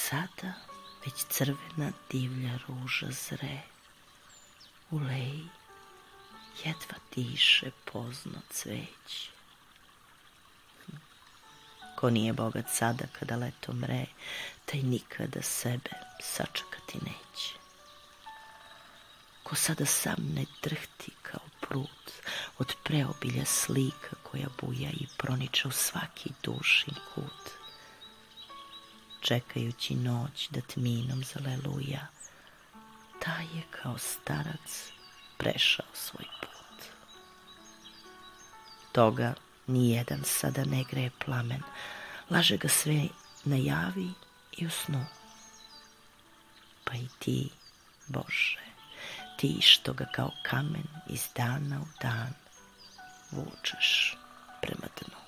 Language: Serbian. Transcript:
sada već crvena divlja ruža zre. U leji jedva diše pozno cveće. Ko nije bogat sada kada leto mre, taj nikada sebe sačekati neće. Ko sada sam ne drhti kao prut od preobilja slika koja buja i proniče u svaki dušin kut, čekajući noć da tminom zaleluja, taj je kao starac prešao svoj put. Toga nijedan sada ne greje plamen, laže ga sve najavi i u snu. Pa i ti, Bože, ti što ga kao kamen iz dana u dan vučeš prema dnu.